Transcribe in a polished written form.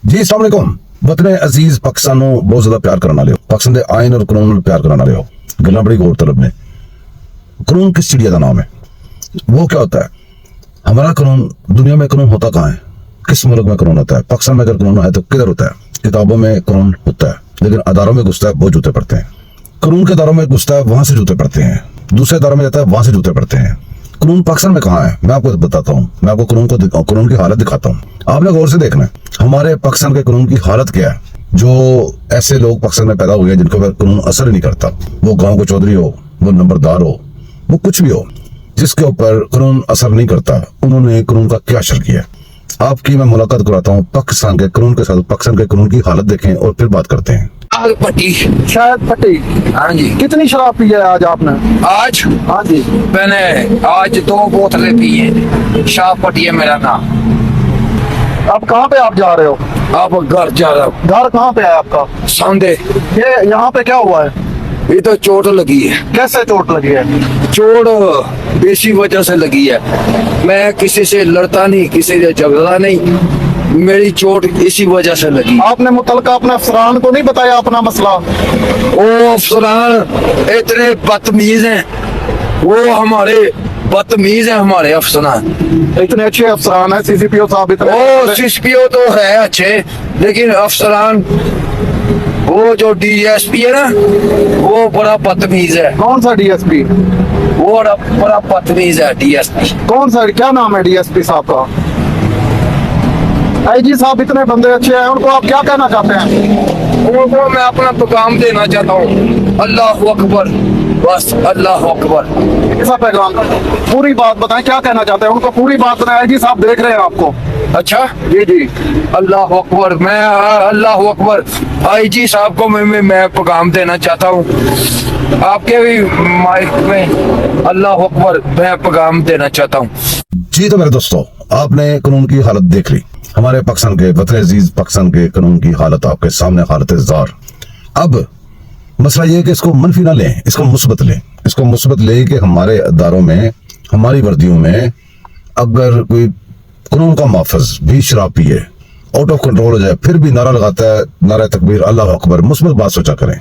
जी अस्सलाम वालेकुम। वतन अजीज पाकिस्तान बहुत ज्यादा प्यार करने वाले हो, पाकिस्तान के आइन और कानून प्यार करने वाले हो। गल्ला बड़ी गौर तलब ने कानून किस चिड़िया का नाम है? वो क्या होता है? हमारा कानून दुनिया में कानून होता कहाँ है? किस मुल्क में कानून होता है? पाकिस्तान में अगर कानून है तो किधर होता है? किताबों में कानून होता है, लेकिन अदारों में घुसता है बहुत जूते पड़ते हैं। कानून के अदारों में घुसता है वहां से जूते पड़ते हैं, दूसरे अदारों में जाता है वहां से जूते पड़ते हैं। कानून पाकिस्तान में कहाँ है? मैं आपको बताता हूँ, मैं आपको कानून की हालत दिखाता हूँ। आपने गौर से देखना है हमारे पाकिस्तान के कानून की हालत क्या है। जो ऐसे लोग पाकिस्तान में पैदा हुए हैं जिनको कानून असर ही नहीं करता, वो गांव को चौधरी हो, वो नंबरदार हो, वो कुछ भी हो, जिसके ऊपर कानून असर नहीं करता, उन्होंने कानून का क्या असर किया। आपकी मैं मुलाकात कराता हूँ पाकिस्तान के कानून के साथ। पाकिस्तान के कानून की हालत देखें और फिर बात करते हैं। आग पट्टी। शायद फटी। हाँ जी। कितनी शराब पी है आज आपने? आज हाँ जी। मैंने आज 2 बोतलें पी हैं। शाह पट्टी है मेरा नाम। अब कहाँ पे आप जा रहे हो? अब घर जा रहा हूँ। घर कहाँ पे है आपका? सौंदे। ये यहाँ पे क्या हुआ है? ये तो चोट लगी है। कैसे चोट लगी है? चोट इसी वजह से लगी है। मैं किसी से लड़ता नहीं, किसी से झगड़ा नहीं, मेरी चोट इसी वजह से लगी। आपने मुतलका अपने अफसरान को नहीं बताया अपना मसला? वो अफसरान इतने बदतमीज हैं, वो हमारे बदतमीज हैं हमारे अफसरान। इतने अच्छे अफसरान है, सीसीपीओ साहब इतने। वो सीसीपीओ तो है अच्छे, लेकिन अफसरान वो जो डीएसपी है ना, वो बड़ा बदतमीज है। कौन सा डीएसपी? वो बड़ा बदतमीज है डीएसपी। कौन सा, क्या नाम है डीएसपी साहब का? आईजी साहब इतने बंदे अच्छे हैं, उनको आप क्या कहना चाहते हैं? उनको मैं अपना पैगाम देना चाहता हूँ, अल्लाह अकबर, बस अल्लाह अकबर। ऐसा पैगाम पूरी बात बताएं, क्या कहना चाहते हैं उनको? पूरी बात बताएं, आईजी साहब देख रहे हैं आपको। अच्छा जी जी। अल्लाह अकबर, मैं अल्लाह अकबर आईजी साहब को मैं पैगाम देना चाहता हूँ। आपके भी माइक में अल्लाह अकबर मैं पैगाम देना चाहता हूँ। जी तो मेरे दोस्तों, आपने कानून की हालत देख ली। हमारे पाकिस्तान के वतन अजीज पाकिस्तान के कानून की हालत आपके सामने, हालत ज़ार। अब मसला ये है कि इसको मनफी ना लें, इसको मुस्बत लें। इसको मुस्बत ले कि हमारे अदारों में, हमारी वर्दियों में अगर कोई कानून का मुहाफ़िज़ भी शराब पिए, आउट ऑफ कंट्रोल हो जाए, फिर भी नारा लगाता है, नारा तकबीर, अल्लाह अकबर, मुस्बत बात सोचा करें।